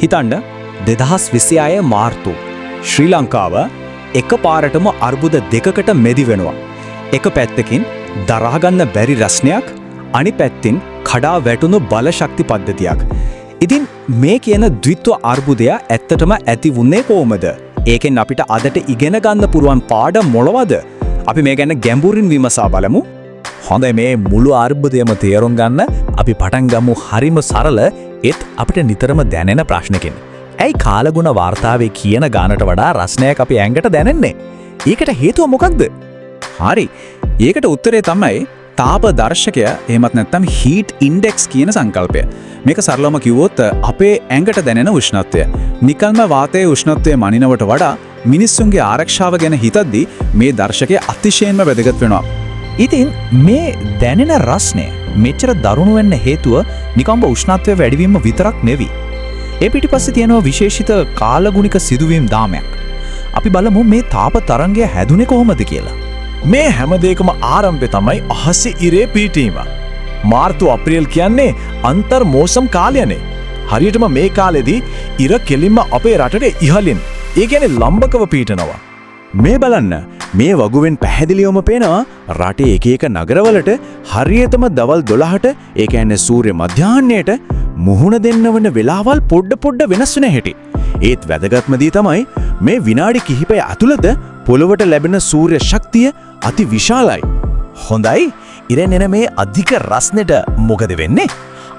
හිතන්න 2026 මාර්තු ශ්‍රී ලංකාව එකපාරටම අර්බුද දෙකකට මෙදි වෙනවා. එක පැත්තකින් දරාගන්න බැරි රස්නයක්, අනිත් පැත්තෙන් කඩා වැටුණු බල ශක්ති පද්ධතියක්. ඉතින් මේ කියන ද්විත්ව අර්බුදය ඇත්තටම ඇති වුණේ කොහොමද? ඒකෙන් අපිට අදට ඉගෙන ගන්න පුරුවන් පාඩම් මොනවද? අපි මේ ගැන ගැඹුරින් විමසා බලමු. හොඳයි, මේ මුළු අර්බුදයම තේරුම් ගන්න අපි පටන් ගමු හරිම සරල ඒත් අපිට නිතරම දැනෙන ප්‍රශ්නකින්. ඇයි කාලගුණ වාර්තාවේ කියන ගානට වඩා රස්නයක් අපි ඇඟට දැනෙන්නේ? ඒකට හේතුව මොකක්ද? හරි. ඒකට උත්තරේ තමයි තාප දර්ශකය, එහෙමත් නැත්නම් හීට් ඉන්ඩෙක්ස් කියන සංකල්පය. මේක සරලවම කිව්වොත් අපේ ඇඟට දැනෙන උෂ්ණත්වය. නිකන්ම වාතයේ උෂ්ණත්වය මනිනවට වඩා මිනිස්සුන්ගේ ආරක්ෂාව ගැන හිතද්දී මේ දර්ශකය අතිශයින්ම වැදගත් වෙනවා. ඉතින් මේ දැනෙන රස්නය මෙච්චර දරුණු වෙන්න හේතුව නිකම්ම උෂ්ණත්වය වැඩිවීම විතරක් නෙවෙයි. ඒ පිටිපස්සේ තියෙනවා විශේෂිත කාලගුණික සිදුවීම් දාමයක්. අපි බලමු මේ තාප තරංගය හැදුනේ කොහොමද කියලා. මේ හැම දෙයකම ආරම්භය තමයි අහසේ ඉරේ පිටීම. මාර්තු අප්‍රේල් කියන්නේ අන්තර් මෝසම් කාලයනේ. හරියටම මේ කාලෙදී ඉර කෙලින්ම අපේ රටට ඉහළින්, ඒ කියන්නේ ලම්බකව පීටනවා. මේ බලන්න, මේ වගුවෙන් පැහැදිලිවම පේනවා රටේ එක එක නගරවලට හරියටම දවල් 12ට, ඒ කියන්නේ සූර්ය මධ්‍යාහ්නයට මුහුණ දෙන්න වන වෙලාවල් පොඩ වෙනස් වෙන හැටි. ඒත් වැදගත්ම දේ තමයි මේ විනාඩි කිහිපය ඇතුළත පොළොවට ලැබෙන සූර්ය ශක්තිය අති විශාලයි. හොඳයි, ඉරෙන් එන මේ අධික රස්නෙට මොකද වෙන්නේ?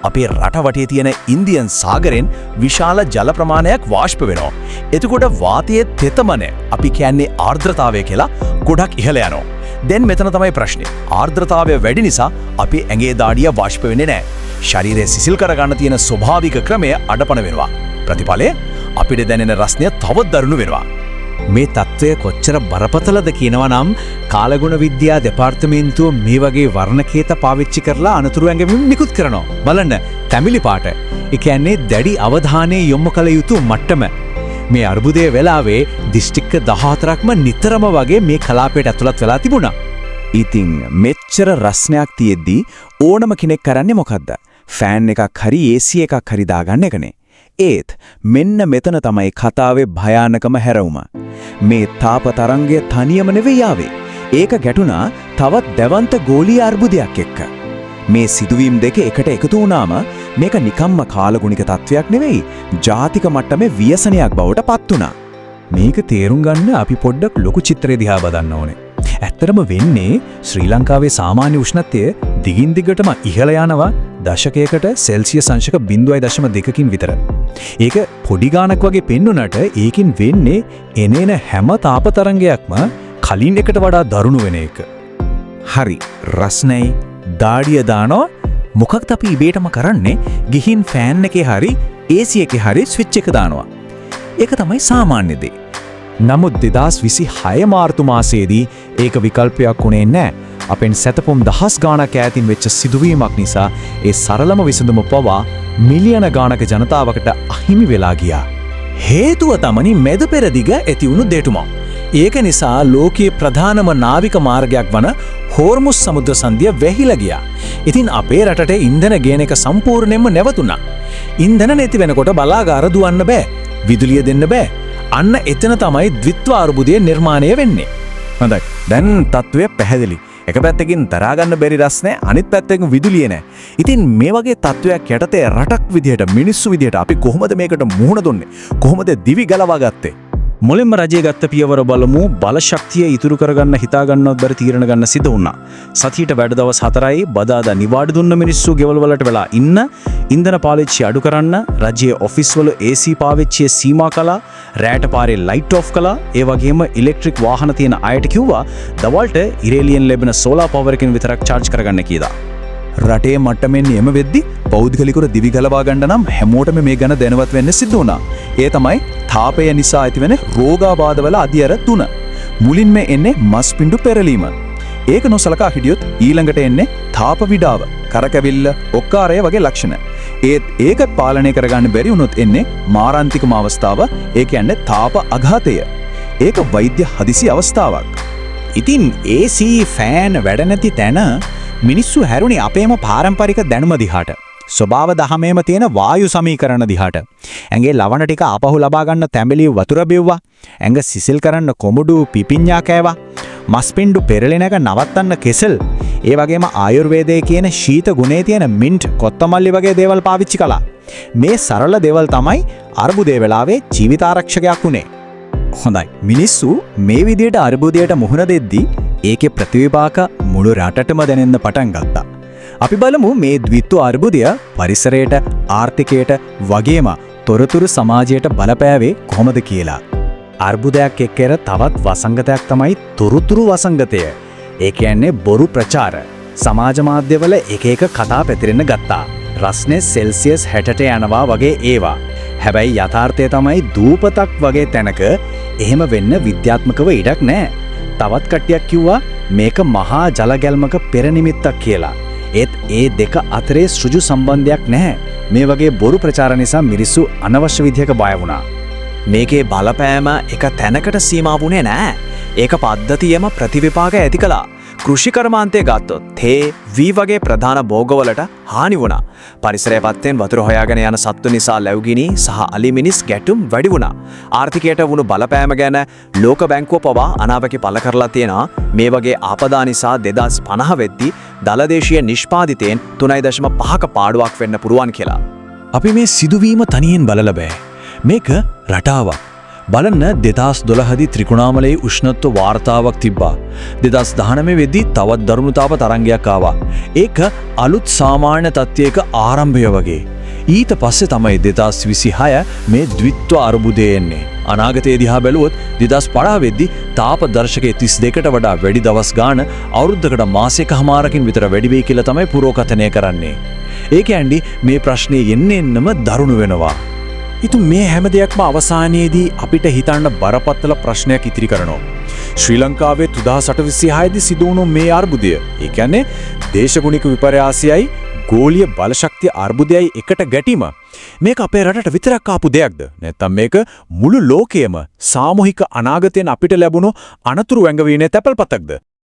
අපේ රට වටේ තියෙන ඉන්දියන් සාගරෙන් විශාල ජල ප්‍රමාණයක් වාෂ්ප වෙනවා. එතකොට වාතයේ තෙතමනය, අපි කියන්නේ ආර්ද්‍රතාවය කියලා, ගොඩක් ඉහළ යනවා. දැන් මෙතන තමයි ප්‍රශ්නේ. ආර්ද්‍රතාවය වැඩි නිසා අපේ ඇඟේ දාඩිය වාෂ්ප වෙන්නේ නැහැ. ශරීරය සිසිල් කරගන්න තියෙන ස්වභාවික ක්‍රමය අඩපණ වෙනවා. ප්‍රතිඵලය අපිට දැනෙන රස්නය තවත් දරුණු වෙනවා. මේ තත්ත්වය කොච්චර බරපතලද කියනවා නම් කාලගුණ විද්‍යා දෙපාර්තමේන්තුව මේ වගේ වර්ණකේත පාවිච්චි කරලා අනතුරු ඇඟවීම් නිකුත් කරනවා. බලන්න, තැඹිලි පාට. ඒ කියන්නේ දැඩි අවධානය යොමු කළ යුතු මට්ටම. මේ අර්බුදයේ වෙලාවේ දිස්ත්‍රික්ක 14ක්ම නිතරම වගේ මේ කලාපයට ඇතුළත් වෙලා තිබුණා. ඉතින් මෙච්චර රස්නයක් තියෙද්දි ඕනම කෙනෙක් කරන්නේ මොකද්ද? ෆෑන් එකක් හරි AC එකක් හරි දාගන්න එකනේ. ඒත් මෙන්න මෙතන තමයි කතාවේ භයානකම හැරවුම. මේ තාප තරංගය තනියම නෙවෙයි ආවේ. ඒක ගැටුණා තවත් දැවන්ත ගෝලීය අර්බුදයක් එක්ක. මේ සිදුවීම් දෙක එකට එකතු වුණාම මේක නිකම්ම කාලගුණික තත්වයක් නෙවෙයි, ජාතික මට්ටමේ ව්‍යසනයක් බවට පත් වුණා. මේක තේරුම් ගන්න අපි පොඩ්ඩක් ලොකු චිත්‍රය දිහා බලන්න ඕනේ. ඇත්තටම වෙන්නේ ශ්‍රී ලංකාවේ සාමාන්‍ය උෂ්ණත්වය දිගින් දිගටම ඉහළ යනවා දශකයකට සෙල්සියස් අංශක 0.2කින් විතර. ඒක පොඩි ගාණක් වගේ පෙන්වන්නට ඒකින් වෙන්නේ එනේන හැම තාප තරංගයක්ම කලින් එකට වඩා දරුණු වෙන එක. හරි, රස්නයි දාඩිය දානවා. මොකක්ද අපි ඉබේටම කරන්නේ? ගිහින් ෆෑන් එකේ හරි AC එකේ හරි ස්විච් එක දානවා. ඒක තමයි සාමාන්‍ය දේ. නමුත් 2026 මාර්තු මාසයේදී ඒක විකල්පයක් වුණේ නැහැ. අපෙන් සැතපුම් දහස් ගාණක් ඈතින් වෙච්ච සිදුවීමක් නිසා ඒ සරලම විසඳුම පවා මිලියන ගාණක ජනතාවකට අහිමි වෙලා ගියා. හේතුව තමයි මැද පෙරදිග ඇති වුණු දෙටුමක්. ඒක නිසා ලෝකයේ ප්‍රධානම නාවික මාර්ගයක් වන හෝර්මුස් සමුද්‍ර සංධිය වැහිලා ගියා. ඉතින් අපේ රටට ඉන්ධන ගේන එක සම්පූර්ණයෙන්ම නැවතුණා. ඉන්ධන නැති වෙනකොට බලාගාර දුවන්න බෑ. විදුලිය දෙන්න බෑ. අන්න එතන තමයි ද්විත්ව අර්බුදය නිර්මාණය වෙන්නේ. හොඳයි, දැන් තත්ත්වය පැහැදිලි. එක පැත්තකින් දරාගන්න බැරි රස්නේ, අනිත් පැත්තකින් විදුලිය නැහැ. ඉතින් මේ වගේ තත්ත්වයක් යටතේ රටක් විදියට, මිනිස්සු විදියට අපි කොහොමද මේකට මුහුණ දුන්නේ? කොහොමද දිවි ගලවා ගත්තේ? මුලින්ම රජයේ ගත්ත පියවර බලමු. බල ශක්තිය ඉතුරු කරගන්න හිතා ගන්නවත් බැරි තීරණ ගන්න සිදු වුණා. සතියට වැඩ දවස් 4යි බදාදා නිවාඩු දුන්න මිනිස්සු ගෙවල් වලට වෙලා ඉන්න, ඉන්ධන පාවිච්චි අඩු කරන්න, රජයේ ඔෆිස් වල AC පාවිච්චිය සීමා කළා, රැට පාරේ ලයිට් ඔෆ් කළා. ඒ වගේම ඉලෙක්ට්‍රික් වාහන තියෙන අයට කිව්වා දවල්ට ඉරේලියෙන් ලැබෙන සෝලාර් පවර් එකෙන් විතරක් charge කරගන්න කියලා. රටේ මට්ටමින් එම වෙද්දි පෞද්ගලිකව දිවි ගලවා ගන්න නම් හැමෝටම මේ ගැන දැනුවත් වෙන්න සිද්ධ වුණා. ඒ තමයි තාපය නිසා ඇතිවෙන රෝගාබාධවල අධියර 3. මුලින්ම එන්නේ මස් පිඬු පෙරලීම. ඒක නොසලකා හිටියොත් ඊළඟට එන්නේ තාප විඩාව, කරකැවිල්ල, ඔක්කාරය වගේ ලක්ෂණ. ඒකත් පාලනය කරගන්න බැරි වුණොත් එන්නේ මාරාන්තිකම අවස්ථාව. ඒ කියන්නේ තාප අඝාතය. ඒක වෛද්‍ය හදිසි අවස්ථාවක්. ඉතින් AC ෆෑන් වැඩ නැති තැන මිනිස්සු හැරුණේ අපේම පාරම්පරික දැනුම දිහාට. ස්වභාව දහමේම තියෙන වායු සමීකරණ දිහාට. ඇඟේ ලවණ ටික ආපහු ලබා ගන්න තැඹිලි වතුර බෙව්වා. ඇඟ සිසිල් කරන්න කොමුඩු පිපිඤ්ඤා කෑවා. මස්පින්ඩු පෙරලෙන එක නවත්තන්න කෙසෙල්. ඒ වගේම ආයුර්වේදයේ කියන ශීත ගුණේ තියෙන මින්ට් කොත්තමල්ලි වගේ දේවල් පාවිච්චි කළා. මේ සරල දේවල් තමයි අර්බුදේ වෙලාවේ ජීවිතාරක්ෂකයක් වුනේ. හොඳයි. මිනිස්සු මේ විදියට අර්බුදයට මුහුණ දෙද්දී ඒකේ ප්‍රතිවිපාක මුළු රටටම දැනෙන්න පටන් ගත්තා. අපි බලමු මේ ද්විත්ව අර්බුදය පරිසරයට, ආර්ථිකයට වගේම තොරතුරු සමාජයට බලපෑවේ කොහොමද කියලා. අර්බුදයක් එක්කර තවත් වසංගතයක් තමයි තොරතුරු වසංගතය. ඒ කියන්නේ බොරු ප්‍රචාර. සමාජ මාධ්‍යවල එක එක කතා පැතිරෙන්න ගත්තා. රස්නේ සෙල්සියස් 60ට යනවා වගේ ඒවා. හැබැයි යථාර්ථය තමයි දූපතක් වගේ තැනක එහෙම වෙන්න විද්‍යාත්මකව ඉඩක් නැහැ. තවත් කට්ටියක් කිව්වා මේක මහා ජලගැල්මක පෙරනිමිත්තක් කියලා. ඒත් ඒ දෙක අතරේ සෘජු සම්බන්ධයක් නැහැ. මේ වගේ බොරු ප්‍රචාර නිසා මිනිස්සු අනවශ්‍ය විදිහක බය වුණා. මේකේ බලපෑම එක තැනකට සීමා වුණේ නෑ. ඒක පද්ධතියම ප්‍රතිවිපාක ඇති කළා. කෘෂි කර්මාන්තය ගත්තොත් තේ, වී වගේ ප්‍රධාන භෝගවලට හානි වුණා. පරිසරය පැත්තෙන් වතුර හොයාගෙන යන සත්තු නිසා ලැබුගිනි සහ අලිමිනිස් ගැටුම් වැඩි වුණා. ආර්ථිකයට වුණු බලපෑම ගැන ලෝක බැංකුව පවා අනාවැකි පළ කරලා තියෙනවා. මේ වගේ ආපදා නිසා 2050 වෙද්දී දලදේශීය නිෂ්පාදිතයෙන් 3.5ක පාඩුවක් වෙන්න පුරුවන් කියලා. අපි මේ සිදුවීම තනියෙන් බලලා බෑ. මේක රටාවක්. බලන්න 2012දී ත්‍රිකුණාමලයේ උෂ්ණත්ව වාර්තාවක් තිබ්බා. 2019 වෙද්දී තවත් දරුණු තාප තරංගයක් ආවා. ඒක අලුත් සාමාන්‍ය තත්ත්වයක ආරම්භය වගේ. ඊට පස්සේ තමයි 2026 මේ ද්විත්ව අර්බුදය එන්නේ. අනාගතයේ දිහා බැලුවොත් 2050 වෙද්දී තාප දර්ශකයේ 32කට වඩා වැඩි දවස් ගාන අවුරුද්දකට මාසයකමාරකින් විතර වැඩි වෙයි කියලා තමයි පුරෝකථනය කරන්නේ. ඒ කියන්නේ මේ ප්‍රශ්නේ එන්නෙන්නම දරුණු වෙනවා. ඉතින් මේ හැම දෙයක්ම අවසානයේදී අපිට හිතන්න බරපතල ප්‍රශ්නයක් ඉතිරි කරනවා. ශ්‍රී ලංකාවේ 2026 දී සිදු වුණු මේ අර්බුදය, ඒ කියන්නේ දේශගුණික විපර්යාසයයි ගෝලීය බලශක්තිය අර්බුදයයි එකට ගැටීම. මේක අපේ රටට විතරක් ආපු දෙයක්ද? නැත්නම් මේක මුළු ලෝකයේම සාමූහික අනාගතයෙන් අපිට ලැබුණු අනතුරු වැඟවීමේ තැපල්පතක්ද?